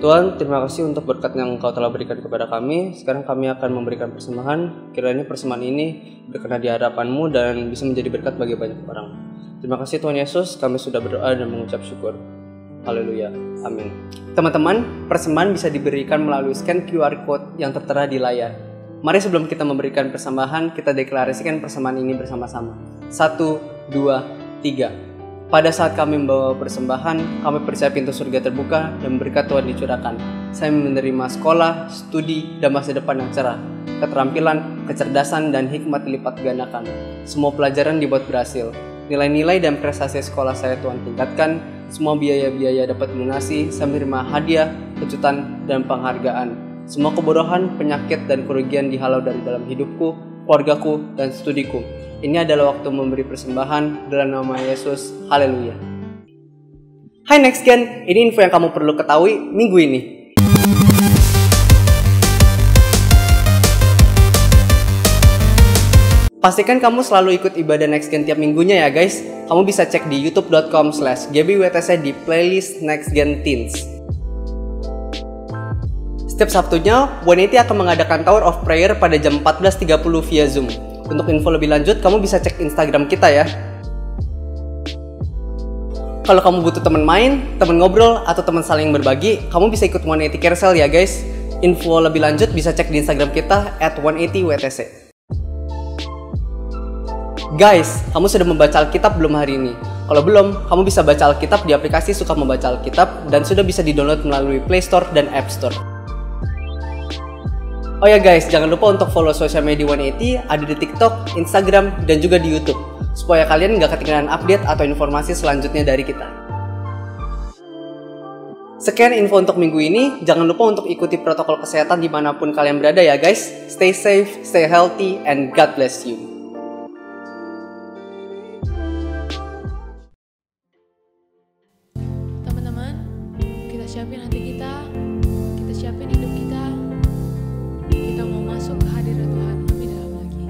Tuhan, terima kasih untuk berkat yang Engkau telah berikan kepada kami. Sekarang kami akan memberikan persembahan. Kiranya persembahan ini berkenan di hadapan-Mu dan bisa menjadi berkat bagi banyak orang. Terima kasih Tuhan Yesus, kami sudah berdoa dan mengucap syukur. Haleluya, amin. Teman-teman, persembahan bisa diberikan melalui scan QR Code yang tertera di layar. Mari sebelum kita memberikan persembahan, kita deklarasikan persembahan ini bersama-sama. 1, 2, 3. Pada saat kami membawa persembahan, kami percaya pintu surga terbuka dan berkat Tuhan dicurahkan. Saya menerima sekolah, studi, dan masa depan yang cerah. Keterampilan, kecerdasan, dan hikmat dilipat gandakan. Semua pelajaran dibuat berhasil. Nilai-nilai dan prestasi sekolah saya Tuhan tingkatkan. Semua biaya-biaya dapat dilunasi. Saya menerima hadiah, kejutan, dan penghargaan. Semua kebodohan, penyakit, dan kerugian dihalau dari dalam hidupku, keluargaku, dan studiku. Ini adalah waktu memberi persembahan dalam nama Yesus. Haleluya. Hai Next Gen, ini info yang kamu perlu ketahui minggu ini. Pastikan kamu selalu ikut ibadah Next Gen tiap minggunya ya guys. Kamu bisa cek di youtube.com/gbwtc di playlist Next Gen Teens. Setiap Sabtunya, 180 akan mengadakan Tower of Prayer pada jam 14.30 via Zoom. Untuk info lebih lanjut, kamu bisa cek Instagram kita ya. Kalau kamu butuh teman main, teman ngobrol, atau teman saling berbagi, kamu bisa ikut 180 Carousel ya guys. Info lebih lanjut bisa cek di Instagram kita @180wtc. Guys, kamu sudah membaca Alkitab belum hari ini? Kalau belum, kamu bisa baca Alkitab di aplikasi Suka Membaca Alkitab dan sudah bisa di-download melalui Play Store dan App Store. Oh ya guys, jangan lupa untuk follow sosial media 180, ada di TikTok, Instagram, dan juga di YouTube, supaya kalian nggak ketinggalan update atau informasi selanjutnya dari kita. Sekian info untuk minggu ini, jangan lupa untuk ikuti protokol kesehatan dimanapun kalian berada ya guys. Stay safe, stay healthy, and God bless you. Teman-teman, kita siapin hati kita siapin hidup kita. Kita mau masuk ke hadirat Tuhan lebih dalam lagi.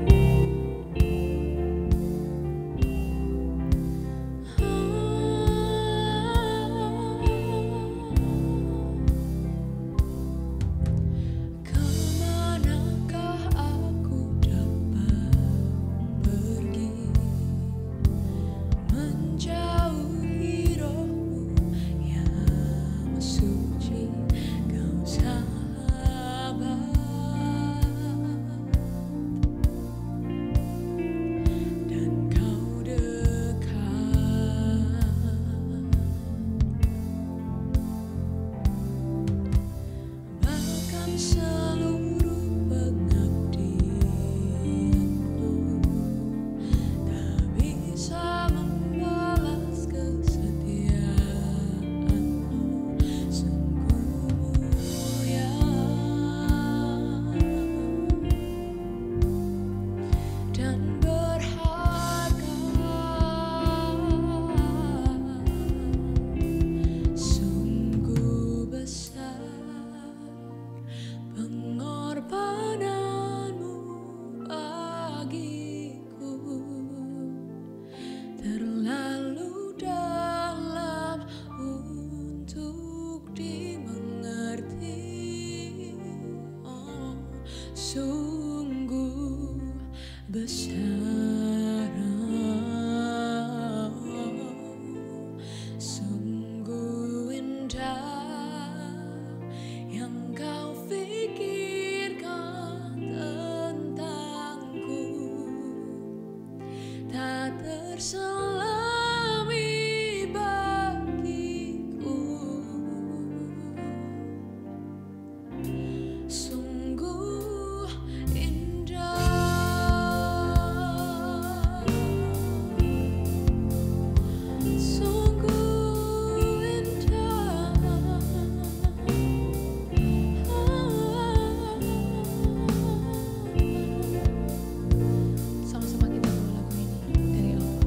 Kemanakah aku dapat pergi, menjauhi rohmu yang suci, kau sahabat. Sungguh besar, sungguh indah yang kau pikirkan tentangku, tak terselami bagiku. Sungguh sama-sama kita bawa lagu ini dari awal.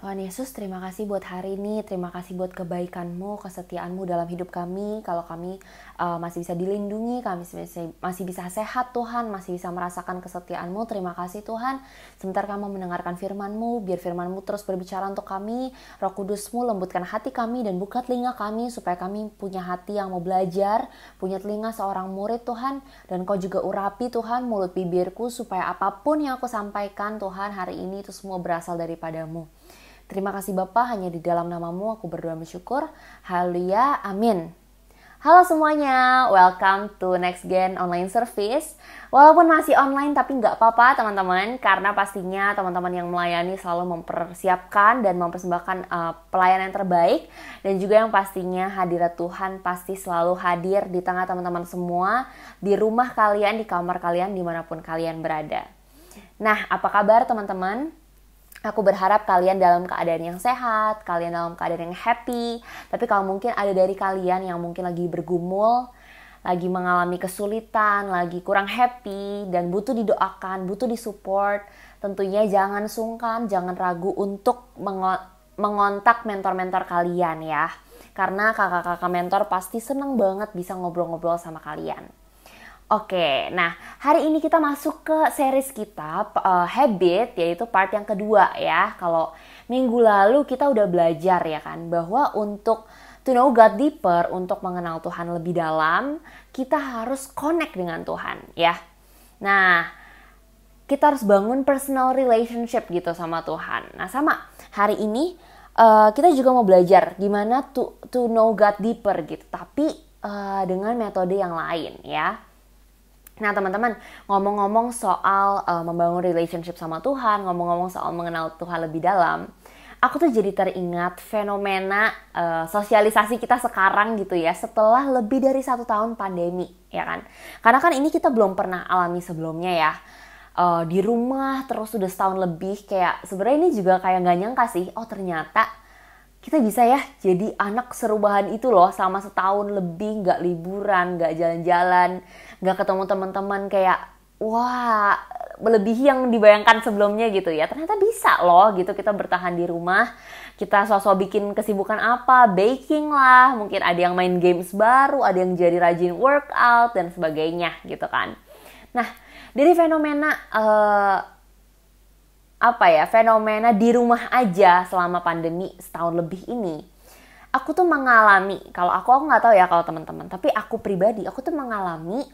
Tuhan Yesus, terima kasih buat hari ini, terima kasih buat kebaikan-Mu, kesetiaan-Mu dalam hidup kami. Kalau kami masih bisa dilindungi, kami masih bisa sehat Tuhan, masih bisa merasakan kesetiaan-Mu. Terima kasih Tuhan. Sebentar kami mendengarkan firman-Mu, biar firman-Mu terus berbicara untuk kami. Roh Kudus-Mu lembutkan hati kami dan buka telinga kami, supaya kami punya hati yang mau belajar, punya telinga seorang murid Tuhan. Dan Kau juga urapi Tuhan mulut bibirku, supaya apapun yang aku sampaikan Tuhan hari ini itu semua berasal daripada-Mu. Terima kasih Bapa, hanya di dalam nama-Mu aku berdoa bersyukur. Haleluya, amin. Halo semuanya, welcome to Next Gen Online Service. Walaupun masih online tapi nggak apa-apa teman-teman, karena pastinya teman-teman yang melayani selalu mempersiapkan dan mempersembahkan pelayanan yang terbaik. Dan juga yang pastinya hadirat Tuhan pasti selalu hadir di tengah teman-teman semua, di rumah kalian, di kamar kalian, dimanapun kalian berada. Nah, apa kabar teman-teman? Aku berharap kalian dalam keadaan yang sehat, kalian dalam keadaan yang happy. Tapi kalau mungkin ada dari kalian yang mungkin lagi bergumul, lagi mengalami kesulitan, lagi kurang happy, dan butuh didoakan, butuh disupport, tentunya jangan sungkan, jangan ragu untuk mengontak mentor-mentor kalian ya. Karena kakak-kakak mentor pasti seneng banget bisa ngobrol-ngobrol sama kalian. Oke, nah hari ini kita masuk ke series kita Habit, yaitu part yang kedua ya. Kalau minggu lalu kita udah belajar ya kan, bahwa untuk to know God deeper, untuk mengenal Tuhan lebih dalam, kita harus connect dengan Tuhan ya. Nah, kita harus bangun personal relationship gitu sama Tuhan. Nah sama, hari ini kita juga mau belajar gimana to know God deeper gitu, tapi dengan metode yang lain ya. Nah teman-teman, ngomong-ngomong soal membangun relationship sama Tuhan, ngomong-ngomong soal mengenal Tuhan lebih dalam, aku tuh jadi teringat fenomena sosialisasi kita sekarang gitu ya, setelah lebih dari 1 tahun pandemi ya kan. Karena kan ini kita belum pernah alami sebelumnya ya, di rumah terus udah setahun lebih. Kayak sebenarnya ini juga kayak gak nyangka sih, oh ternyata kita bisa ya jadi anak serubahan itu loh, selama setahun lebih gak liburan, gak jalan-jalan, gak ketemu teman-teman, kayak wah melebihi yang dibayangkan sebelumnya gitu ya. Ternyata bisa loh gitu kita bertahan di rumah, kita sosok bikin kesibukan apa, baking lah, mungkin ada yang main games baru, ada yang jadi rajin workout dan sebagainya gitu kan. Nah dari fenomena fenomena di rumah aja selama pandemi setahun lebih ini, aku tuh mengalami, kalau aku nggak tahu ya kalau teman-teman, tapi aku pribadi, aku tuh mengalami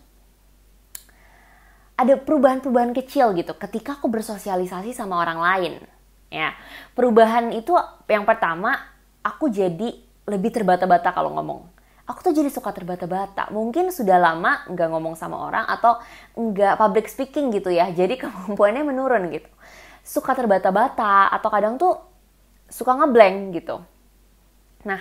ada perubahan-perubahan kecil gitu ketika aku bersosialisasi sama orang lain ya. Perubahan itu yang pertama, aku jadi lebih terbata-bata kalau ngomong. Aku tuh jadi suka terbata-bata, mungkin sudah lama nggak ngomong sama orang atau nggak public speaking gitu ya, jadi kemampuannya menurun gitu. Suka terbata-bata atau kadang tuh suka ngeblank gitu. Nah,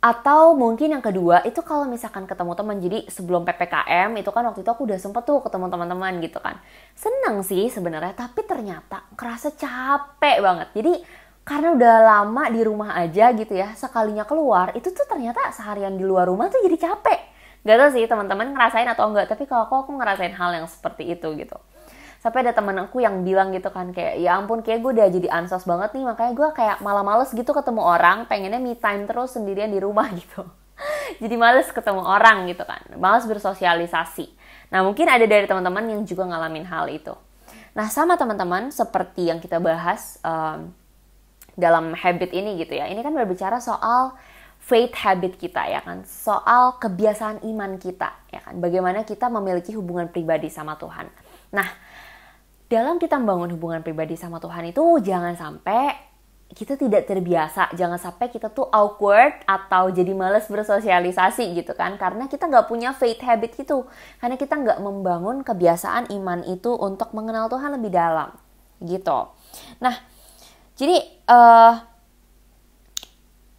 atau mungkin yang kedua itu kalau misalkan ketemu teman, jadi sebelum PPKM itu kan waktu itu aku udah sempet tuh ketemu teman-teman gitu kan. Seneng sih sebenarnya, tapi ternyata kerasa capek banget. Jadi karena udah lama di rumah aja gitu ya, sekalinya keluar itu tuh ternyata seharian di luar rumah tuh jadi capek. Gak tau sih teman-teman ngerasain atau enggak, tapi kalau aku ngerasain hal yang seperti itu gitu. Sampai ada temen aku yang bilang gitu kan, kayak ya ampun kayak gue udah jadi ansos banget nih, makanya gue kayak malah males gitu ketemu orang, pengennya me time terus sendirian di rumah gitu. Jadi males ketemu orang gitu kan, males bersosialisasi. Nah mungkin ada dari teman-teman yang juga ngalamin hal itu. Nah sama teman-teman, seperti yang kita bahas dalam habit ini gitu ya, ini kan berbicara soal faith habit kita ya kan, soal kebiasaan iman kita ya kan, bagaimana kita memiliki hubungan pribadi sama Tuhan. Nah dalam kita membangun hubungan pribadi sama Tuhan itu jangan sampai kita tidak terbiasa, jangan sampai kita tuh awkward atau jadi malas bersosialisasi gitu kan, karena kita nggak punya faith habit gitu, karena kita nggak membangun kebiasaan iman itu untuk mengenal Tuhan lebih dalam gitu. Nah jadi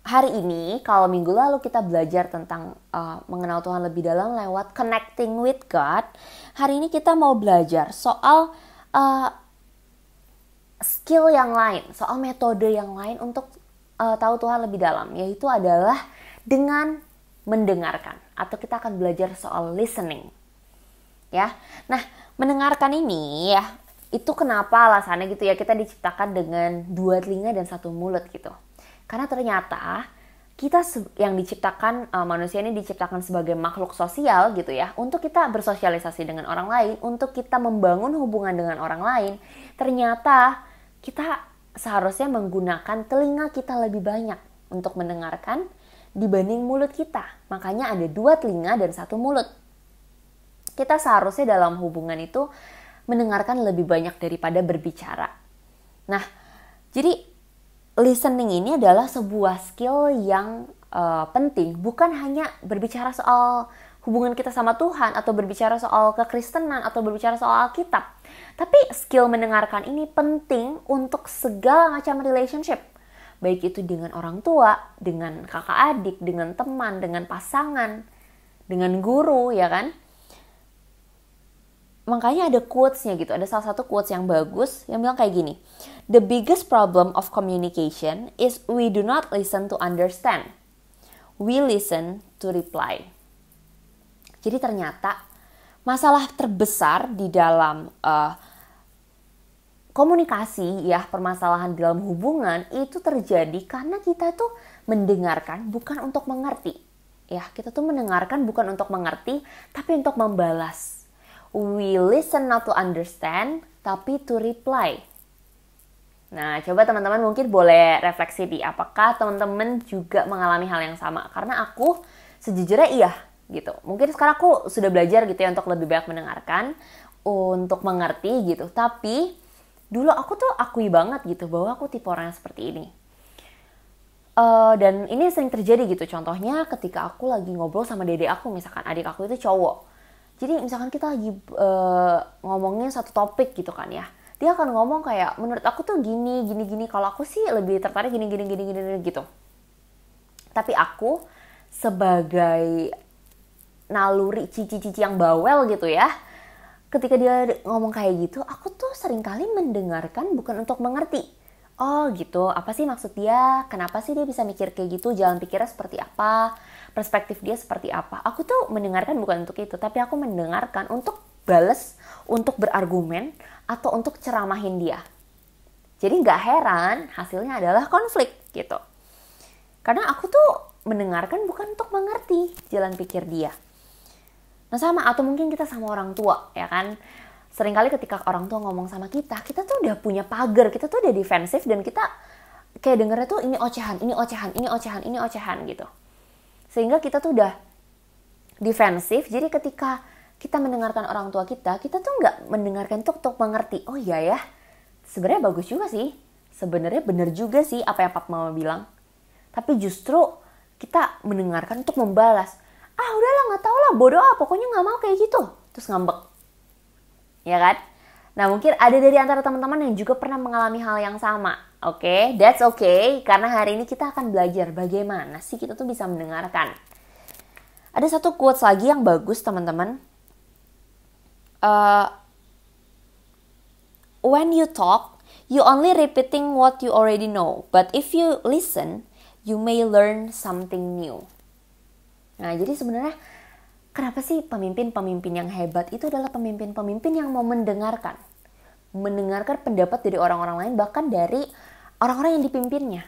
hari ini, kalau minggu lalu kita belajar tentang mengenal Tuhan lebih dalam lewat connecting with God, hari ini kita mau belajar soal skill yang lain, soal metode yang lain untuk tahu Tuhan lebih dalam, yaitu adalah dengan mendengarkan, atau kita akan belajar soal listening. Ya. Nah, mendengarkan ini ya, Itu kenapa alasannya gitu ya, kita diciptakan dengan 2 telinga dan 1 mulut gitu. Karena ternyata kita yang diciptakan, manusia ini diciptakan sebagai makhluk sosial gitu ya, untuk kita bersosialisasi dengan orang lain, untuk kita membangun hubungan dengan orang lain. Ternyata kita seharusnya menggunakan telinga kita lebih banyak untuk mendengarkan dibanding mulut kita. Makanya ada 2 telinga dan 1 mulut. Kita seharusnya dalam hubungan itu mendengarkan lebih banyak daripada berbicara. Nah, jadi listening ini adalah sebuah skill yang penting. Bukan hanya berbicara soal hubungan kita sama Tuhan, atau berbicara soal kekristenan, atau berbicara soal Alkitab. Tapi skill mendengarkan ini penting untuk segala macam relationship. Baik itu dengan orang tua, dengan kakak adik, dengan teman, dengan pasangan, dengan guru, ya kan? Makanya ada quotes-nya gitu. Ada salah satu quotes yang bagus yang bilang kayak gini. The biggest problem of communication is we do not listen to understand. We listen to reply. Jadi ternyata masalah terbesar di dalam komunikasi ya, permasalahan dalam hubungan itu terjadi karena kita tuh mendengarkan bukan untuk mengerti. Ya, kita tuh mendengarkan bukan untuk mengerti, tapi untuk membalas. We listen not to understand, tapi to reply. Nah, coba teman-teman mungkin boleh refleksi di apakah teman-teman juga mengalami hal yang sama. Karena aku sejujurnya iya gitu. Mungkin sekarang aku sudah belajar gitu ya untuk lebih banyak mendengarkan, untuk mengerti gitu. Tapi dulu aku tuh akui banget gitu bahwa aku tipe orang yang seperti ini. Dan ini sering terjadi gitu. Contohnya ketika aku lagi ngobrol sama dede aku, misalkan adik aku itu cowok. Jadi misalkan kita lagi ngomongin satu topik gitu kan ya. Dia akan ngomong kayak, menurut aku tuh gini. Kalau aku sih lebih tertarik gini gitu. Tapi aku sebagai naluri cici-cici yang bawel gitu ya. Ketika dia ngomong kayak gitu, aku tuh seringkali mendengarkan bukan untuk mengerti. Oh gitu, apa sih maksud dia? Kenapa sih dia bisa mikir kayak gitu? Jalan pikirnya seperti apa? Perspektif dia seperti apa? Aku tuh mendengarkan bukan untuk itu, tapi aku mendengarkan untuk bales, untuk berargumen, atau untuk ceramahin dia. Jadi gak heran hasilnya adalah konflik gitu. Karena aku tuh mendengarkan bukan untuk mengerti jalan pikir dia. Nah sama, atau mungkin kita sama orang tua ya kan. Seringkali ketika orang tua ngomong sama kita tuh udah punya pagar, kita tuh udah defensif dan kita kayak dengernya tuh ini ocehan gitu. Sehingga kita tuh udah defensif, jadi ketika kita mendengarkan orang tua kita tuh nggak mendengarkan untuk mengerti. Oh iya ya, sebenarnya bagus juga sih, sebenarnya benar juga sih apa yang Papa Mama bilang. Tapi justru kita mendengarkan untuk membalas. Ah udahlah nggak tahu lah, bodoh ah, pokoknya nggak mau kayak gitu. Terus ngambek. Ya kan? Nah mungkin ada dari antara teman-teman yang juga pernah mengalami hal yang sama. Oke, that's okay. Karena hari ini kita akan belajar bagaimana sih kita tuh bisa mendengarkan. Ada satu quotes lagi yang bagus teman-teman. When you talk, you only repeating what you already know. But if you listen, you may learn something new. Nah jadi sebenarnya kenapa sih pemimpin-pemimpin yang hebat itu adalah pemimpin-pemimpin yang mau mendengarkan pendapat dari orang-orang lain, bahkan dari orang-orang yang dipimpinnya.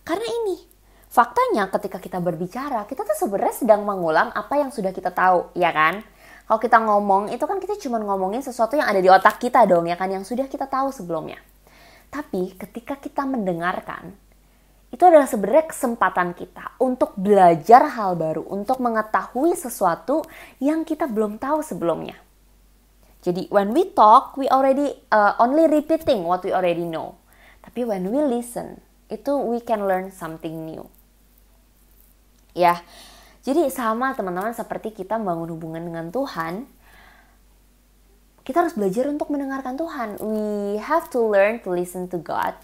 Karena ini, faktanya ketika kita berbicara, kita tuh sebenarnya sedang mengulang apa yang sudah kita tahu, ya kan? Kalau kita ngomong, itu kan kita cuma ngomongin sesuatu yang ada di otak kita dong, ya kan? Yang sudah kita tahu sebelumnya. Tapi ketika kita mendengarkan, itu adalah sebenarnya kesempatan kita untuk belajar hal baru, untuk mengetahui sesuatu yang kita belum tahu sebelumnya. Jadi when we talk, we already only repeating what we already know. Tapi when we listen, itu we can learn something new. Ya, jadi sama teman-teman seperti kita membangun hubungan dengan Tuhan, kita harus belajar untuk mendengarkan Tuhan. We have to learn to listen to God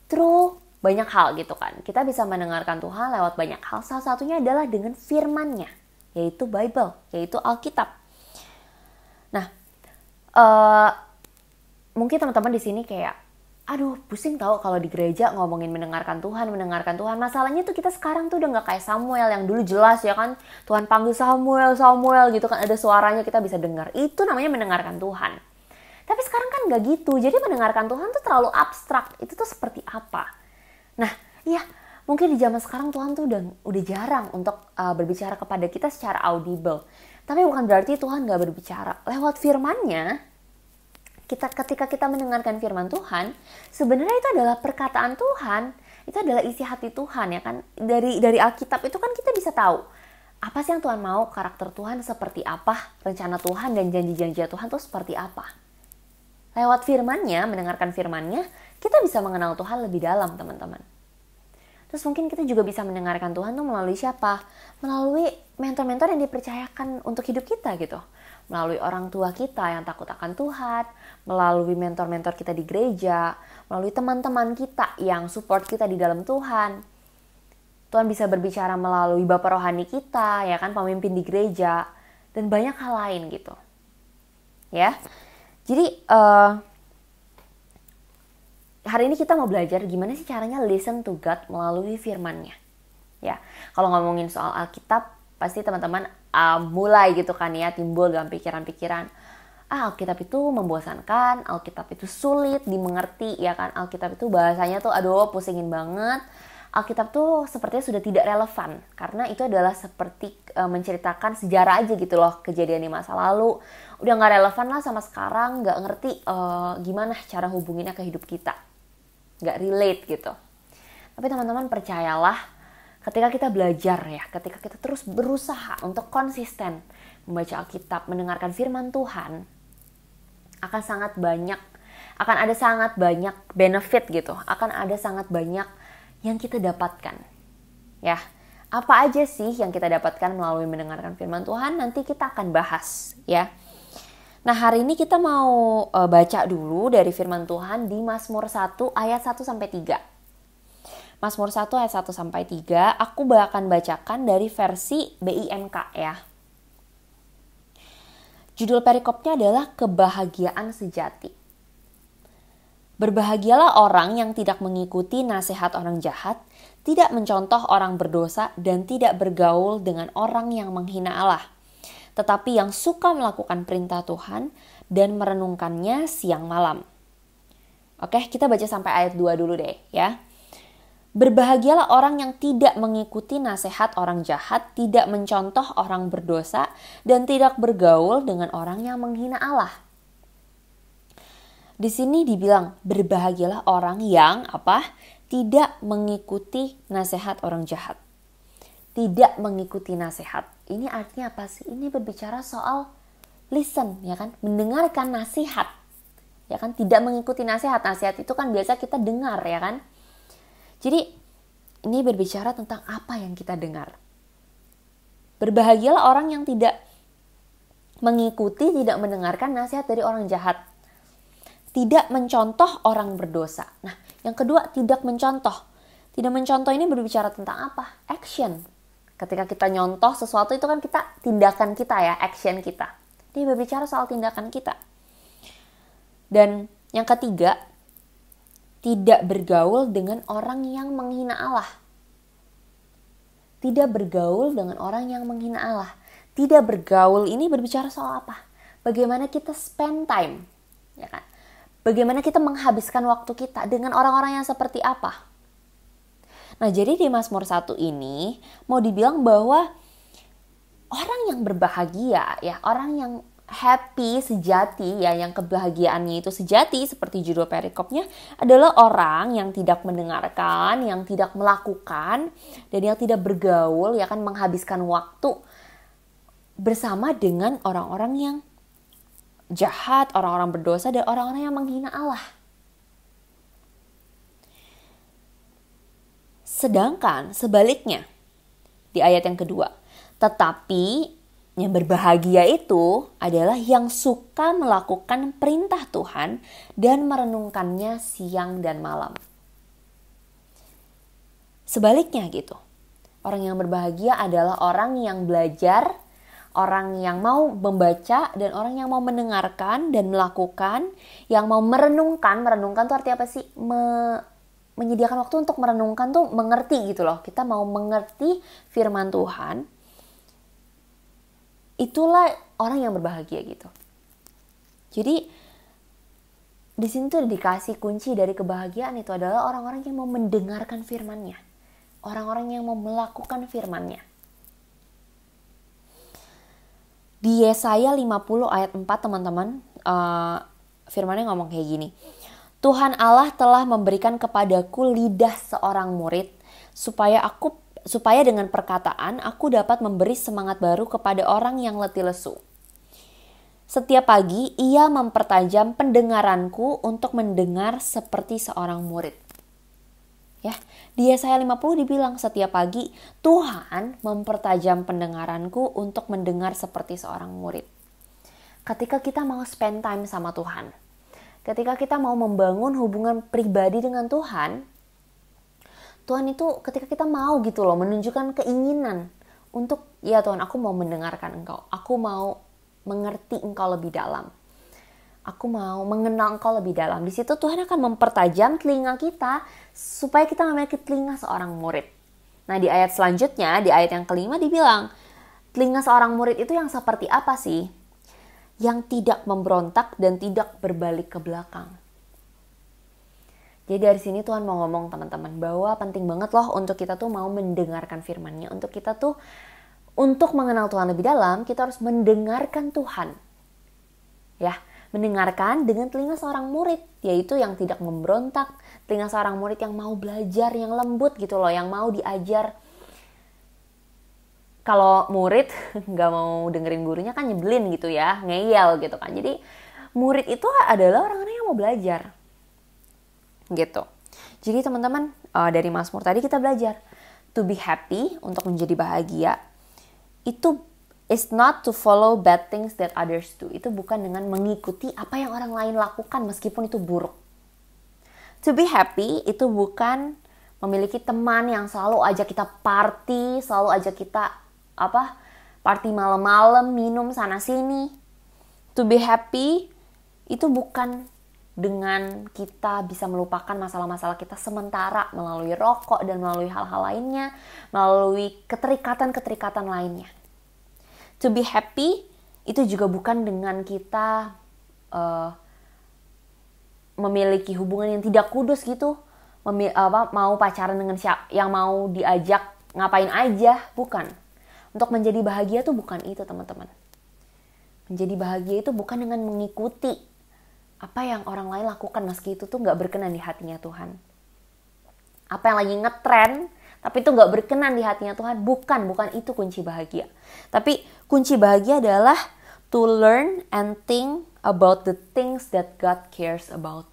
through banyak hal gitu kan. Kita bisa mendengarkan Tuhan lewat banyak hal. Salah satunya adalah dengan firman-Nya, yaitu Bible, yaitu Alkitab. Nah, mungkin teman-teman di sini kayak, aduh pusing tau kalau di gereja ngomongin mendengarkan Tuhan. Masalahnya tuh kita sekarang tuh udah gak kayak Samuel yang dulu jelas ya kan. Tuhan panggil Samuel gitu kan, ada suaranya kita bisa dengar. Itu namanya mendengarkan Tuhan. Tapi sekarang kan nggak gitu. Jadi mendengarkan Tuhan tuh terlalu abstrak. Itu tuh seperti apa? Nah, iya, mungkin di zaman sekarang Tuhan tuh udah jarang untuk berbicara kepada kita secara audible. Tapi bukan berarti Tuhan nggak berbicara. Lewat firman-Nya, ketika kita mendengarkan firman Tuhan, sebenarnya itu adalah perkataan Tuhan. Itu adalah isi hati Tuhan, ya kan? Dari Alkitab itu kan kita bisa tahu apa sih yang Tuhan mau, karakter Tuhan seperti apa, rencana Tuhan dan janji-janji Tuhan tuh seperti apa. Lewat firman-Nya, mendengarkan firman-Nya, kita bisa mengenal Tuhan lebih dalam, teman-teman. Terus mungkin kita juga bisa mendengarkan Tuhan tuh melalui siapa? Melalui mentor-mentor yang dipercayakan untuk hidup kita gitu. Melalui orang tua kita yang takut akan Tuhan, melalui mentor-mentor kita di gereja, melalui teman-teman kita yang support kita di dalam Tuhan. Tuhan bisa berbicara melalui bapak rohani kita, ya kan, pemimpin di gereja, dan banyak hal lain gitu. Ya, jadi hari ini kita mau belajar gimana sih caranya listen to God melalui firman-Nya. Ya, kalau ngomongin soal Alkitab, pasti teman-teman mulai gitu kan ya, timbul dalam pikiran-pikiran, Alkitab itu membosankan, Alkitab itu sulit dimengerti, ya kan, Alkitab itu bahasanya tuh aduh pusingin banget, Alkitab tuh sepertinya sudah tidak relevan, karena itu adalah seperti menceritakan sejarah aja gitu loh, kejadian di masa lalu, udah gak relevan lah sama sekarang, gak ngerti gimana cara hubunginnya ke hidup kita, gak relate gitu. Tapi teman-teman percayalah, ketika kita belajar ya, ketika kita terus berusaha untuk konsisten membaca Alkitab, mendengarkan firman Tuhan, akan ada sangat banyak benefit gitu, akan ada sangat banyak yang kita dapatkan. Ya, apa aja sih yang kita dapatkan melalui mendengarkan firman Tuhan? Nanti kita akan bahas ya. Nah, hari ini kita mau baca dulu dari firman Tuhan di Mazmur 1 ayat 1 sampai 3. Mazmur 1 ayat 1 sampai 3, aku akan bacakan dari versi BIMK ya. Judul perikopnya adalah kebahagiaan sejati. Berbahagialah orang yang tidak mengikuti nasihat orang jahat, tidak mencontoh orang berdosa, dan tidak bergaul dengan orang yang menghina Allah, tetapi yang suka melakukan perintah Tuhan dan merenungkannya siang malam. Oke, kita baca sampai ayat 2 dulu deh ya. Berbahagialah orang yang tidak mengikuti nasihat orang jahat, tidak mencontoh orang berdosa, dan tidak bergaul dengan orang yang menghina Allah. Di sini dibilang berbahagialah orang yang tidak mengikuti nasihat orang jahat. Tidak mengikuti nasihat. Ini artinya apa sih? Ini berbicara soal listen, ya kan? Mendengarkan nasihat. Ya kan? Tidak mengikuti nasihat. Nasihat itu kan biasa kita dengar, ya kan? Jadi ini berbicara tentang apa yang kita dengar. Berbahagialah orang yang tidak mengikuti, tidak mendengarkan nasihat dari orang jahat. Tidak mencontoh orang berdosa. Nah, yang kedua, tidak mencontoh. Tidak mencontoh ini berbicara tentang apa? Action. Ketika kita nyontoh sesuatu itu kan tindakan kita ya, action kita. Ini berbicara soal tindakan kita. Dan yang ketiga, tidak bergaul dengan orang yang menghina Allah. Tidak bergaul dengan orang yang menghina Allah. Tidak bergaul ini berbicara soal apa? Bagaimana kita spend time, ya kan? Bagaimana kita menghabiskan waktu kita dengan orang-orang yang seperti apa? Nah, jadi di Mazmur 1 ini mau dibilang bahwa orang yang berbahagia, ya, orang yang happy, sejati, ya, yang kebahagiaannya itu sejati seperti judul perikopnya adalah orang yang tidak mendengarkan, yang tidak melakukan, dan yang tidak bergaul, ya kan, menghabiskan waktu bersama dengan orang-orang yang jahat, orang-orang berdosa, dan orang-orang yang menghina Allah. Sedangkan sebaliknya di ayat yang kedua, tetapi yang berbahagia itu adalah yang suka melakukan perintah Tuhan dan merenungkannya siang dan malam. Sebaliknya gitu. Orang yang berbahagia adalah orang yang belajar, orang yang mau membaca, dan orang yang mau mendengarkan dan melakukan, yang mau merenungkan. Merenungkan tuh artinya apa sih? Menyediakan waktu untuk merenungkan tuh mengerti gitu loh. Kita mau mengerti firman Tuhan. Itulah orang yang berbahagia gitu. Jadi di sini tuh dikasih kunci dari kebahagiaan itu adalah orang-orang yang mau mendengarkan firman-Nya. Orang-orang yang mau melakukan firman-Nya. Di Yesaya 50 ayat 4 teman-teman, firman-Nya ngomong kayak gini. Tuhan Allah telah memberikan kepadaku lidah seorang murid supaya dengan perkataan aku dapat memberi semangat baru kepada orang yang letih lesu. Setiap pagi ia mempertajam pendengaranku untuk mendengar seperti seorang murid. Ya, di Yesaya 50 dibilang setiap pagi Tuhan mempertajam pendengaranku untuk mendengar seperti seorang murid. Ketika kita mau spend time sama Tuhan, ketika kita mau membangun hubungan pribadi dengan Tuhan itu ketika kita mau gitu loh menunjukkan keinginan untuk ya Tuhan, aku mau mendengarkan Engkau, aku mau mengerti Engkau lebih dalam, aku mau mengenal Engkau lebih dalam. Di situ Tuhan akan mempertajam telinga kita supaya kita memiliki telinga seorang murid. Nah, di ayat selanjutnya, di ayat yang kelima dibilang, telinga seorang murid itu yang seperti apa sih? Yang tidak memberontak dan tidak berbalik ke belakang. Jadi dari sini Tuhan mau ngomong teman-teman bahwa penting banget loh untuk kita tuh mau mendengarkan firman-Nya. Untuk kita tuh, untuk mengenal Tuhan lebih dalam, kita harus mendengarkan Tuhan. Ya, mendengarkan dengan telinga seorang murid, yaitu yang tidak memberontak, telinga seorang murid yang mau belajar, yang lembut gitu loh, yang mau diajar. Kalau murid nggak mau dengerin gurunya kan nyebelin gitu ya, ngeyel gitu kan. Jadi murid itu adalah orang-orang yang mau belajar. Gitu. Jadi teman-teman, dari Mazmur tadi kita belajar to be happy, untuk menjadi bahagia itu is not to follow bad things that others do. Itu bukan dengan mengikuti apa yang orang lain lakukan meskipun itu buruk. To be happy itu bukan memiliki teman yang selalu ajak kita party, selalu ajak kita party malam-malam, minum sana sini. To be happy itu bukan dengan kita bisa melupakan masalah-masalah kita sementara melalui rokok dan melalui hal-hal lainnya, melalui keterikatan-keterikatan lainnya. To be happy itu juga bukan dengan kita memiliki hubungan yang tidak kudus gitu, mau pacaran dengan siapa, yang mau diajak ngapain aja, bukan. Untuk menjadi bahagia tuh bukan itu teman-teman. Menjadi bahagia itu bukan dengan mengikuti apa yang orang lain lakukan meski itu tuh gak berkenan di hatinya Tuhan. Apa yang lagi ngetren, tapi itu gak berkenan di hatinya Tuhan. Bukan itu kunci bahagia. Tapi kunci bahagia adalah to learn and think about the things that God cares about.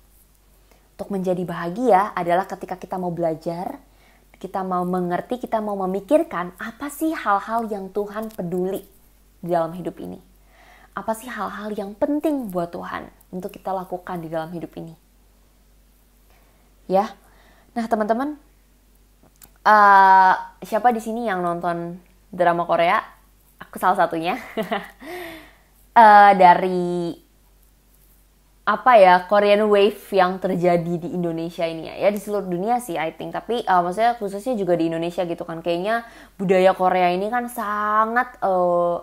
Untuk menjadi bahagia adalah ketika kita mau belajar, kita mau mengerti, kita mau memikirkan apa sih hal-hal yang Tuhan peduli di dalam hidup ini. Apa sih hal-hal yang penting buat Tuhan untuk kita lakukan di dalam hidup ini. Ya, nah teman-teman, siapa di sini yang nonton drama Korea? Aku salah satunya. Dari Korean Wave yang terjadi di Indonesia ini ya di seluruh dunia sih I think, tapi maksudnya khususnya juga di Indonesia gitu kan, kayaknya budaya Korea ini kan sangat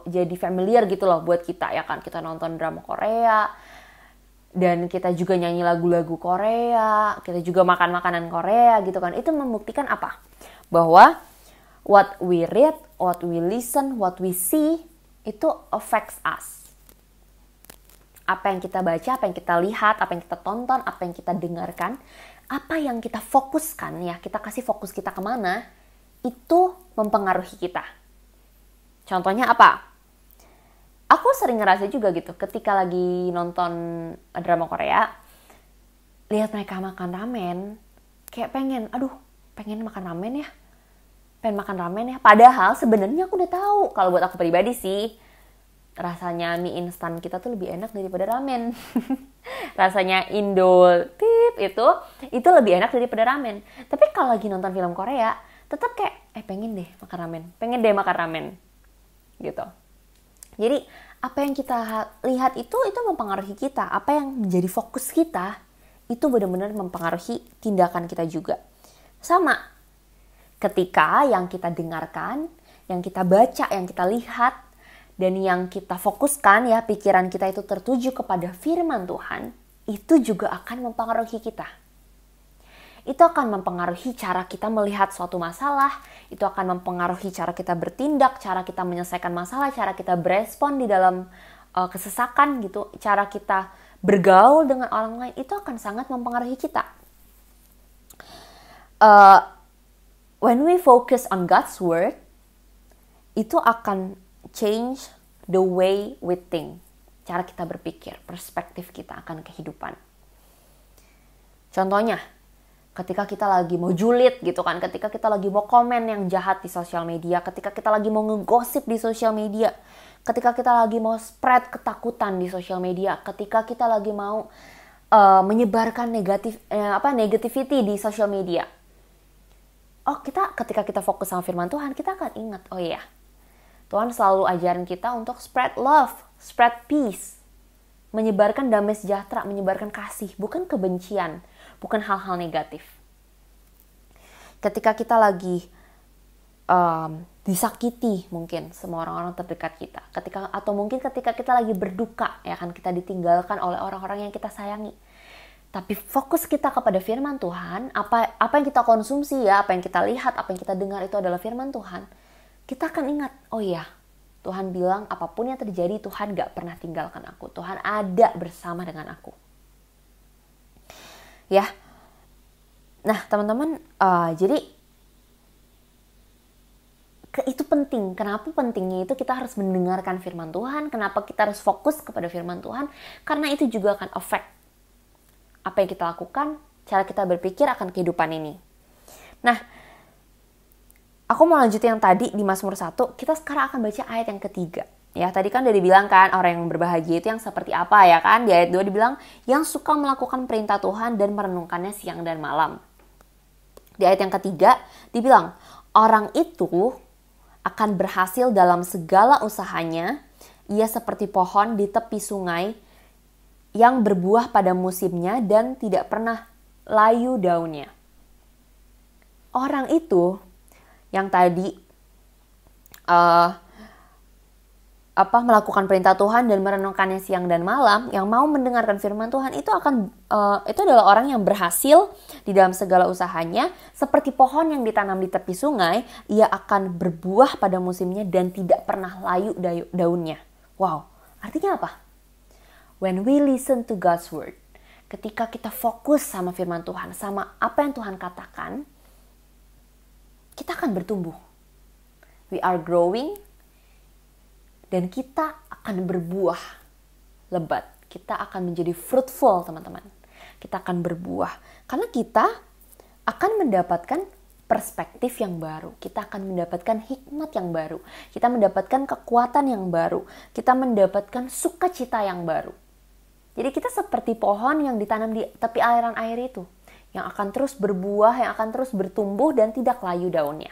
jadi familiar gitu loh buat kita ya kan, kita nonton drama Korea dan kita juga nyanyi lagu-lagu Korea, kita juga makan makanan Korea gitu kan. Itu membuktikan apa? Bahwa what we read, what we listen, what we see itu affects us. Apa yang kita baca, apa yang kita lihat, apa yang kita tonton, apa yang kita dengarkan, apa yang kita fokuskan ya, kita kasih fokus kita kemana, itu mempengaruhi kita. Contohnya apa? Aku sering ngerasa juga gitu, ketika lagi nonton drama Korea, lihat mereka makan ramen, kayak pengen makan ramen ya. Pengen makan ramen ya. Padahal sebenarnya aku udah tahu, kalau buat aku pribadi sih, rasanya mie instan kita tuh lebih enak daripada ramen. Rasanya Indo tip itu lebih enak daripada ramen. Tapi kalau lagi nonton film Korea, tetap kayak pengen deh makan ramen. Gitu. Jadi apa yang kita lihat itu mempengaruhi kita. Apa yang menjadi fokus kita itu benar-benar mempengaruhi tindakan kita juga. Sama ketika yang kita dengarkan, yang kita baca, yang kita lihat, dan yang kita fokuskan ya, pikiran kita itu tertuju kepada firman Tuhan, itu juga akan mempengaruhi kita. Itu akan mempengaruhi cara kita melihat suatu masalah, itu akan mempengaruhi cara kita bertindak, cara kita menyelesaikan masalah, cara kita berespon di dalam kesesakan gitu, cara kita bergaul dengan orang lain, itu akan sangat mempengaruhi kita. When we focus on God's word, itu akan change the way we think, cara kita berpikir, perspektif kita akan kehidupan. Contohnya, ketika kita lagi mau julid gitu kan, ketika kita lagi mau komen yang jahat di sosial media, ketika kita lagi mau ngegosip di sosial media, ketika kita lagi mau spread ketakutan di sosial media, ketika kita lagi mau menyebarkan negativity di sosial media. Ketika kita fokus sama firman Tuhan, kita akan ingat, oh iya, Tuhan selalu ajarin kita untuk spread love, spread peace, menyebarkan damai sejahtera, menyebarkan kasih, bukan kebencian, bukan hal-hal negatif. Ketika kita lagi disakiti mungkin sama orang-orang terdekat kita, atau mungkin ketika kita lagi berduka, ya kan, kita ditinggalkan oleh orang-orang yang kita sayangi. Tapi fokus kita kepada firman Tuhan, apa yang kita konsumsi ya, apa yang kita lihat, apa yang kita dengar itu adalah firman Tuhan. Kita akan ingat, oh iya, Tuhan bilang apapun yang terjadi, Tuhan gak pernah tinggalkan aku. Tuhan ada bersama dengan aku. Ya, nah teman-teman, jadi itu penting. Kenapa pentingnya itu kita harus mendengarkan firman Tuhan? Kenapa kita harus fokus kepada firman Tuhan? Karena itu juga akan affect apa yang kita lakukan, cara kita berpikir akan kehidupan ini. Nah, aku mau lanjutin yang tadi di Mazmur 1, kita sekarang akan baca ayat yang ketiga. Ya, tadi kan udah dibilang kan, orang yang berbahagia itu yang seperti apa ya kan? Di ayat 2 dibilang, yang suka melakukan perintah Tuhan dan merenungkannya siang dan malam. Di ayat yang ketiga dibilang, orang itu akan berhasil dalam segala usahanya, ia seperti pohon di tepi sungai yang berbuah pada musimnya dan tidak pernah layu daunnya. Orang itu yang tadi melakukan perintah Tuhan dan merenungkannya siang dan malam, yang mau mendengarkan firman Tuhan itu adalah orang yang berhasil di dalam segala usahanya, seperti pohon yang ditanam di tepi sungai, ia akan berbuah pada musimnya dan tidak pernah layu daunnya. Wow, artinya apa? When we listen to God's word, ketika kita fokus sama firman Tuhan, sama apa yang Tuhan katakan, kita akan bertumbuh. We are growing, dan kita akan berbuah lebat. Kita akan menjadi fruitful, teman-teman. Kita akan berbuah. Karena kita akan mendapatkan perspektif yang baru. Kita akan mendapatkan hikmat yang baru. Kita mendapatkan kekuatan yang baru. Kita mendapatkan sukacita yang baru. Jadi kita seperti pohon yang ditanam di tepi aliran air itu. Yang akan terus berbuah, yang akan terus bertumbuh dan tidak layu daunnya.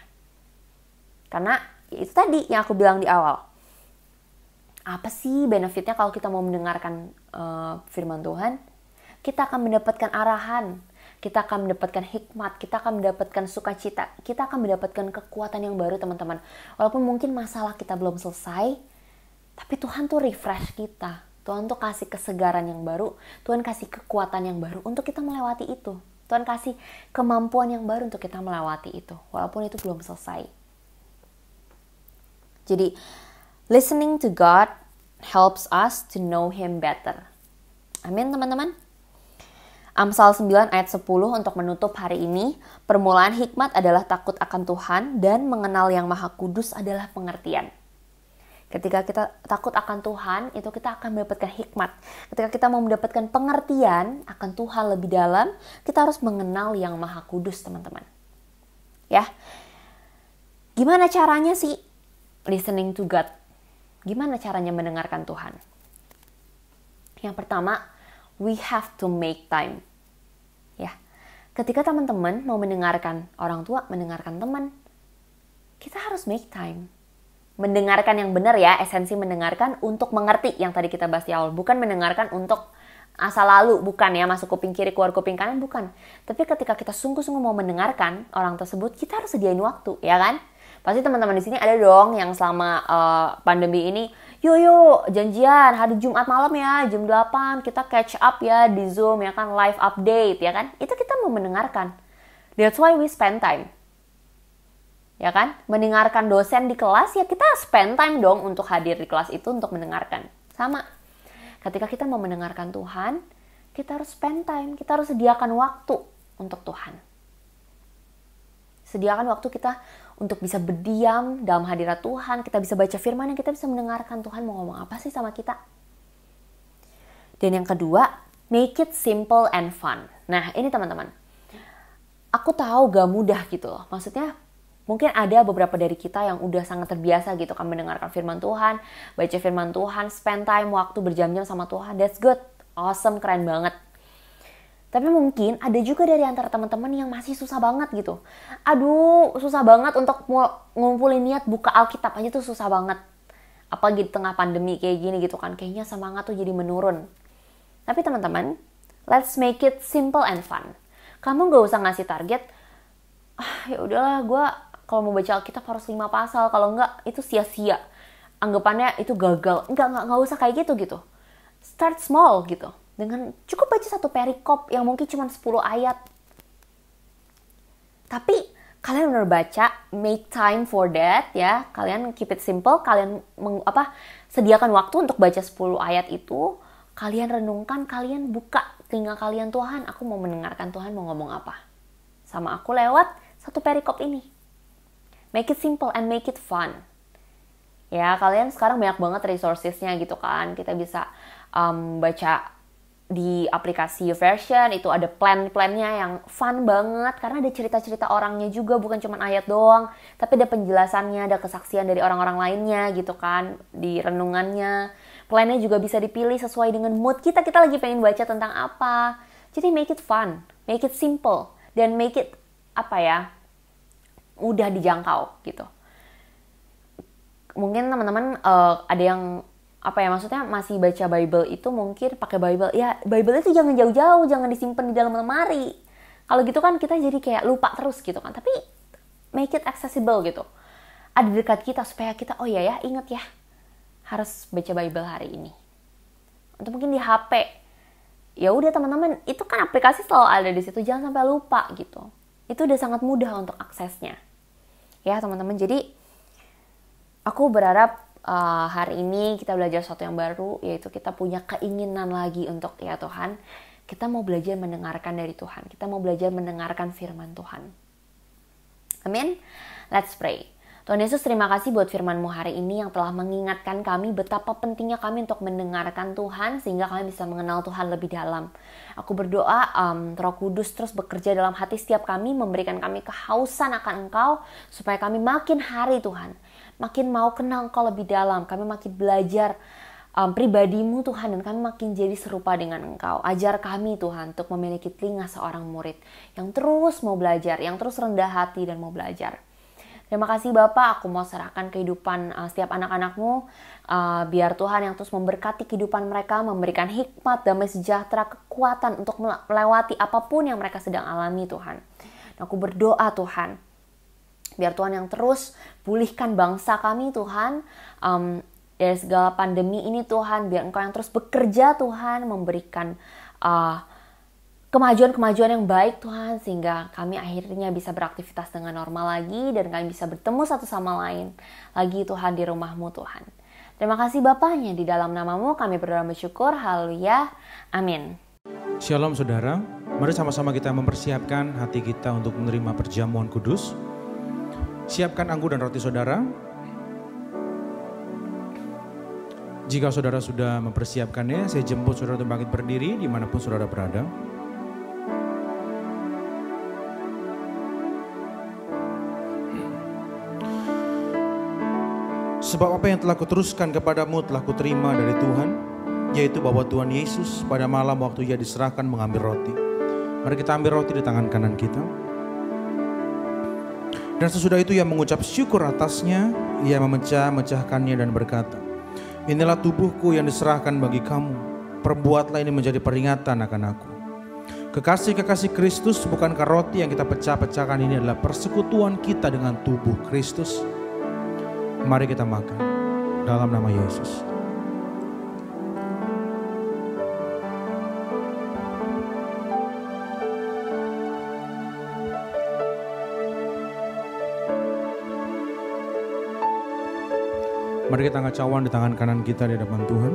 Karena itu tadi yang aku bilang di awal. Apa sih benefitnya kalau kita mau mendengarkan firman Tuhan? Kita akan mendapatkan arahan, kita akan mendapatkan hikmat, kita akan mendapatkan sukacita, kita akan mendapatkan kekuatan yang baru, teman-teman. Walaupun mungkin masalah kita belum selesai, tapi Tuhan tuh refresh kita. Tuhan tuh kasih kesegaran yang baru, Tuhan kasih kekuatan yang baru untuk kita melewati itu. Tuhan kasih kemampuan yang baru untuk kita melewati itu, walaupun itu belum selesai. Jadi, listening to God helps us to know Him better. Amin, teman-teman. Amsal 9 ayat 10 untuk menutup hari ini. Permulaan hikmat adalah takut akan Tuhan dan mengenal yang Maha Kudus adalah pengertian. Ketika kita takut akan Tuhan, itu kita akan mendapatkan hikmat. Ketika kita mau mendapatkan pengertian akan Tuhan lebih dalam, kita harus mengenal yang Maha Kudus, teman-teman. Ya. Gimana caranya sih listening to God? Gimana caranya mendengarkan Tuhan? Yang pertama, we have to make time. Ya. Ketika teman-teman mau mendengarkan orang tua, mendengarkan teman, kita harus make time. Mendengarkan yang benar ya, esensi mendengarkan untuk mengerti yang tadi kita bahas di awal. Bukan mendengarkan untuk asal lalu, bukan ya, masuk kuping kiri, keluar kuping kanan, bukan. Tapi ketika kita sungguh-sungguh mau mendengarkan orang tersebut, kita harus sediain waktu, ya kan? Pasti teman-teman di sini ada dong yang selama pandemi ini Yuk janjian hari Jumat malam ya jam 8 kita catch up ya di Zoom ya kan, live update ya kan. Itu kita mau mendengarkan. That's why we spend time. Ya kan? Mendengarkan dosen di kelas ya kita spend time dong untuk hadir di kelas itu untuk mendengarkan. Sama. Ketika kita mau mendengarkan Tuhan, kita harus spend time, kita harus sediakan waktu untuk Tuhan. Sediakan waktu kita untuk bisa berdiam dalam hadirat Tuhan, kita bisa baca firman, yang kita bisa mendengarkan Tuhan mau ngomong apa sih sama kita. Dan yang kedua, make it simple and fun. Nah ini teman-teman, aku tahu gak mudah gitu loh. Maksudnya mungkin ada beberapa dari kita yang udah sangat terbiasa gitu kan mendengarkan firman Tuhan, baca firman Tuhan, spend time waktu berjam-jam sama Tuhan. That's good, awesome, keren banget. Tapi mungkin ada juga dari antara teman-teman yang masih susah banget gitu. Aduh, susah banget untuk ngumpulin niat buka Alkitab aja tuh susah banget. Apalagi di tengah pandemi kayak gini gitu kan. Kayaknya semangat tuh jadi menurun. Tapi teman-teman, let's make it simple and fun. Kamu gak usah ngasih target, ya udahlah gue kalau mau baca Alkitab harus 5 pasal. Kalau enggak, itu sia-sia. Anggapannya itu gagal. Enggak usah kayak gitu. Start small gitu. Dengan cukup baca satu perikop yang mungkin cuma 10 ayat. Tapi kalian benar baca, make time for that ya. Kalian keep it simple, kalian sediakan waktu untuk baca 10 ayat itu. Kalian renungkan, kalian buka telinga kalian, Tuhan, aku mau mendengarkan Tuhan mau ngomong apa sama aku lewat satu perikop ini. Make it simple and make it fun. Ya, kalian sekarang banyak banget resources-nya gitu kan. Kita bisa baca di aplikasi YouVersion, itu ada plan-plannya yang fun banget karena ada cerita-cerita orangnya juga, bukan cuma ayat doang, tapi ada penjelasannya, ada kesaksian dari orang-orang lainnya gitu kan di renungannya. Plannya juga bisa dipilih sesuai dengan mood kita lagi pengen baca tentang apa. Jadi make it fun, make it simple, dan make it mudah dijangkau gitu. Mungkin teman-teman ada yang maksudnya masih baca Bible itu mungkin pakai Bible. Ya, Bible itu jangan jauh-jauh, jangan disimpan di dalam lemari. Kalau gitu kan kita jadi kayak lupa terus gitu kan. Tapi make it accessible gitu. Ada dekat kita supaya kita ingat ya. Harus baca Bible hari ini. Atau mungkin di HP. Ya udah teman-teman, itu kan aplikasi selalu ada di situ, jangan sampai lupa gitu. Itu udah sangat mudah untuk aksesnya. Ya, teman-teman. Jadi aku berharap hari ini kita belajar sesuatu yang baru, yaitu kita punya keinginan lagi untuk, ya Tuhan, kita mau belajar mendengarkan dari Tuhan. Kita mau belajar mendengarkan firman Tuhan. Amin. Let's pray. Tuhan Yesus, terima kasih buat firman-Mu hari ini yang telah mengingatkan kami betapa pentingnya kami untuk mendengarkan Tuhan sehingga kami bisa mengenal Tuhan lebih dalam. Aku berdoa Roh Kudus terus bekerja dalam hati setiap kami, memberikan kami kehausan akan Engkau supaya kami makin hari Tuhan, makin mau kenal Engkau lebih dalam. Kami makin belajar pribadi-Mu Tuhan, dan kami makin jadi serupa dengan Engkau. Ajar kami Tuhan untuk memiliki telinga seorang murid yang terus mau belajar, yang terus rendah hati dan mau belajar. Terima kasih Bapak, aku mau serahkan kehidupan setiap anak-anak-Mu, biar Tuhan yang terus memberkati kehidupan mereka, memberikan hikmat, damai sejahtera, kekuatan untuk melewati apapun yang mereka sedang alami Tuhan. Dan aku berdoa Tuhan, biar Tuhan yang terus pulihkan bangsa kami Tuhan, dari segala pandemi ini Tuhan, biar Engkau yang terus bekerja Tuhan, memberikan kemajuan-kemajuan yang baik Tuhan, sehingga kami akhirnya bisa beraktivitas dengan normal lagi, dan kami bisa bertemu satu sama lain lagi Tuhan di rumah-Mu Tuhan. Terima kasih Bapaknya, di dalam nama-Mu kami berdoa bersyukur, haleluya, amin. Shalom saudara, mari sama-sama kita mempersiapkan hati kita untuk menerima perjamuan kudus. Siapkan anggur dan roti saudara. Jika saudara sudah mempersiapkannya, saya jemput saudara untuk bangkit berdiri dimanapun saudara berada. Sebab apa yang telah kuteruskan kepadamu telah kuterima dari Tuhan, yaitu bahwa Tuhan Yesus pada malam waktu Ia diserahkan mengambil roti. Mari kita ambil roti di tangan kanan kita. Dan sesudah itu Ia mengucap syukur atasnya, Ia memecah-mecahkannya dan berkata, inilah tubuhku yang diserahkan bagi kamu, perbuatlah ini menjadi peringatan akan aku. Kekasih-kekasih Kristus, bukankah roti yang kita pecah-pecahkan ini adalah persekutuan kita dengan tubuh Kristus? Mari kita makan dalam nama Yesus. Mari kita angkat cawan di tangan kanan kita di hadapan Tuhan.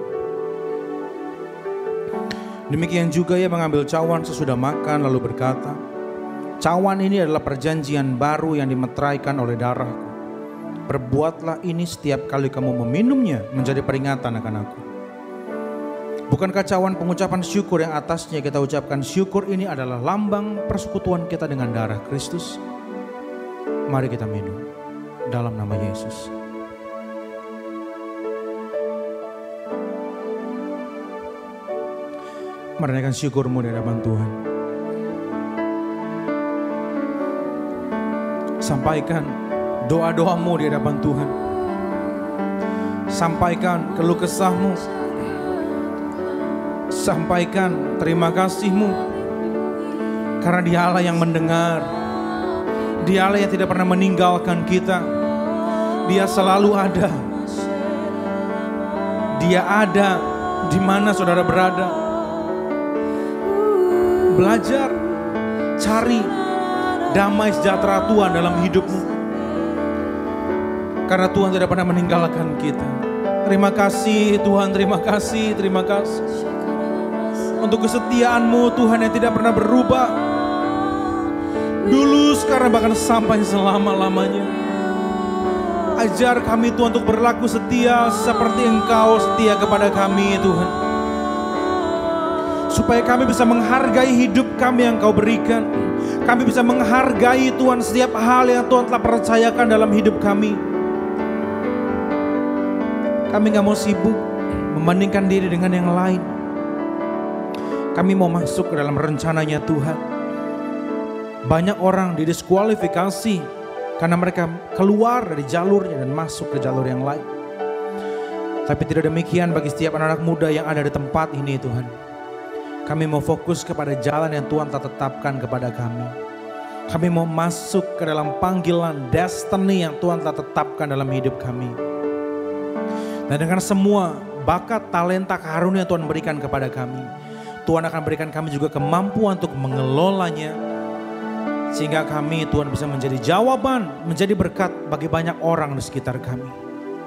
Demikian juga ia mengambil cawan sesudah makan lalu berkata, cawan ini adalah perjanjian baru yang dimeteraikan oleh darahku. Perbuatlah ini setiap kali kamu meminumnya menjadi peringatan akan aku. Bukankah cawan pengucapan syukur yang atasnya kita ucapkan syukur ini adalah lambang persekutuan kita dengan darah Kristus? Mari kita minum dalam nama Yesus. Mari naikkan syukurmu di hadapan Tuhan. Sampaikan doa-doamu di hadapan Tuhan. Sampaikan keluh kesahmu. Sampaikan terima kasihmu. Karena Dia Allah yang mendengar. Dia Allah yang tidak pernah meninggalkan kita. Dia selalu ada. Dia ada di mana saudara berada. Belajar, cari damai sejahtera Tuhan dalam hidupmu. Karena Tuhan tidak pernah meninggalkan kita. Terima kasih Tuhan, terima kasih, terima kasih. Untuk kesetiaan-Mu Tuhan yang tidak pernah berubah. Dulu, sekarang, bahkan sampai selama-lamanya. Ajar kami Tuhan untuk berlaku setia seperti Engkau setia kepada kami Tuhan. Supaya kami bisa menghargai hidup kami yang Kau berikan. Kami bisa menghargai Tuhan setiap hal yang Tuhan telah percayakan dalam hidup kami. Kami gak mau sibuk membandingkan diri dengan yang lain. Kami mau masuk ke dalam rencananya Tuhan. Banyak orang didiskualifikasi karena mereka keluar dari jalurnya dan masuk ke jalur yang lain. Tapi tidak demikian bagi setiap anak-anak muda yang ada di tempat ini Tuhan. Kami mau fokus kepada jalan yang Tuhan telah tetapkan kepada kami. Kami mau masuk ke dalam panggilan destiny yang Tuhan telah tetapkan dalam hidup kami. Dan dengan semua bakat, talenta, karunia yang Tuhan berikan kepada kami, Tuhan akan berikan kami juga kemampuan untuk mengelolanya. Sehingga kami Tuhan bisa menjadi jawaban, menjadi berkat bagi banyak orang di sekitar kami.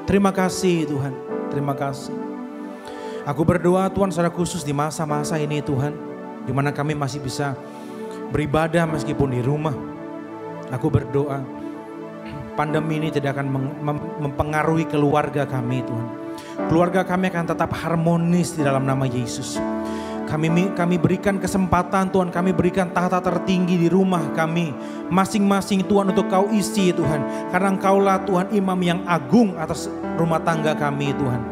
Terima kasih Tuhan, terima kasih. Aku berdoa Tuhan secara khusus di masa-masa ini Tuhan, di mana kami masih bisa beribadah meskipun di rumah. Aku berdoa pandemi ini tidak akan mempengaruhi keluarga kami Tuhan. Keluarga kami akan tetap harmonis di dalam nama Yesus. Kami berikan kesempatan Tuhan, kami berikan tahta tertinggi di rumah kami. Masing-masing Tuhan untuk Kau isi Tuhan. Karena Engkaulah Tuhan imam yang agung atas rumah tangga kami Tuhan.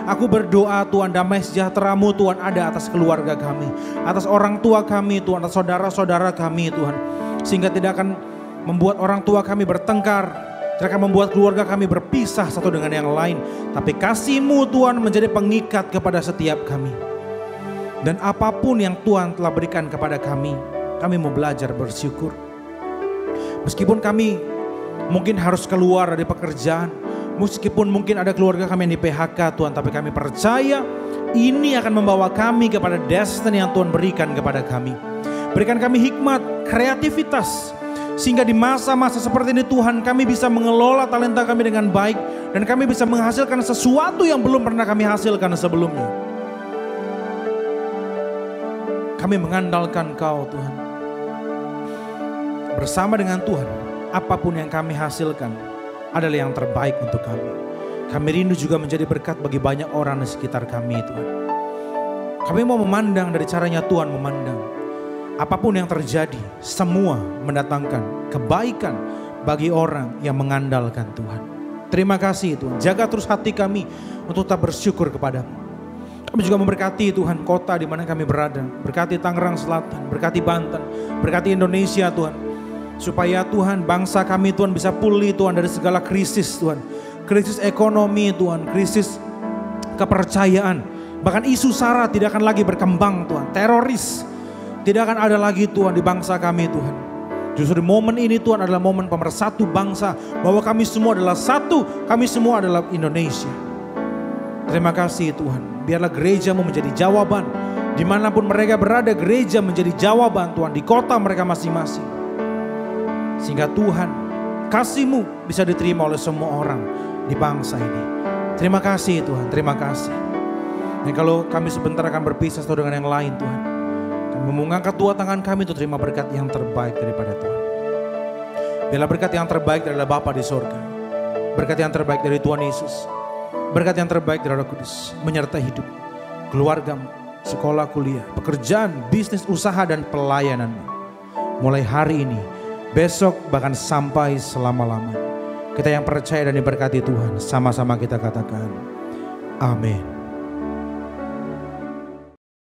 Aku berdoa Tuhan damai sejahtera-Mu Tuhan ada atas keluarga kami. Atas orang tua kami Tuhan, atas saudara-saudara kami Tuhan. Sehingga tidak akan membuat orang tua kami bertengkar. Tidak akan membuat keluarga kami berpisah satu dengan yang lain. Tapi kasih-Mu Tuhan menjadi pengikat kepada setiap kami. Dan apapun yang Tuhan telah berikan kepada kami mau belajar bersyukur. Meskipun kami mungkin harus keluar dari pekerjaan, meskipun mungkin ada keluarga kami yang di PHK Tuhan, tapi kami percaya ini akan membawa kami kepada destiny yang Tuhan berikan kepada kami. Berikan kami hikmat, kreativitas, sehingga di masa-masa seperti ini Tuhan kami bisa mengelola talenta kami dengan baik. Dan kami bisa menghasilkan sesuatu yang belum pernah kami hasilkan sebelumnya. Kami mengandalkan Kau Tuhan. Bersama dengan Tuhan, apapun yang kami hasilkan adalah yang terbaik untuk kami. Kami rindu juga menjadi berkat bagi banyak orang di sekitar kami Tuhan. Kami mau memandang dari caranya Tuhan memandang. Apapun yang terjadi, semua mendatangkan kebaikan bagi orang yang mengandalkan Tuhan. Terima kasih Tuhan, jaga terus hati kami untuk tetap bersyukur kepada-Mu. Kami juga memberkati Tuhan kota di mana kami berada. Berkati Tangerang Selatan, berkati Banten, berkati Indonesia Tuhan. Supaya Tuhan bangsa kami Tuhan bisa pulih Tuhan dari segala krisis Tuhan. Krisis ekonomi Tuhan, krisis kepercayaan. Bahkan isu SARA tidak akan lagi berkembang Tuhan. Teroris tidak akan ada lagi Tuhan di bangsa kami Tuhan. Justru di momen ini Tuhan adalah momen pemersatu bangsa. Bahwa kami semua adalah satu, kami semua adalah Indonesia. Terima kasih Tuhan. Biarlah gereja-Mu menjadi jawaban. Dimanapun mereka berada, gereja menjadi jawaban Tuhan. Di kota mereka masing-masing. Sehingga Tuhan, kasih-Mu bisa diterima oleh semua orang di bangsa ini. Terima kasih Tuhan, terima kasih. Dan kalau kami sebentar akan berpisah satu dengan yang lain Tuhan, kami mengangkat dua tangan kami untuk terima berkat yang terbaik daripada Tuhan. Biarlah berkat yang terbaik adalah Bapa di sorga, berkat yang terbaik dari Tuhan Yesus, berkat yang terbaik dari Roh Kudus menyertai hidup, keluargamu, sekolah, kuliah, pekerjaan, bisnis, usaha, dan pelayananmu. Mulai hari ini, besok, bahkan sampai selama-lamanya. Kita yang percaya dan diberkati Tuhan, sama-sama kita katakan amin.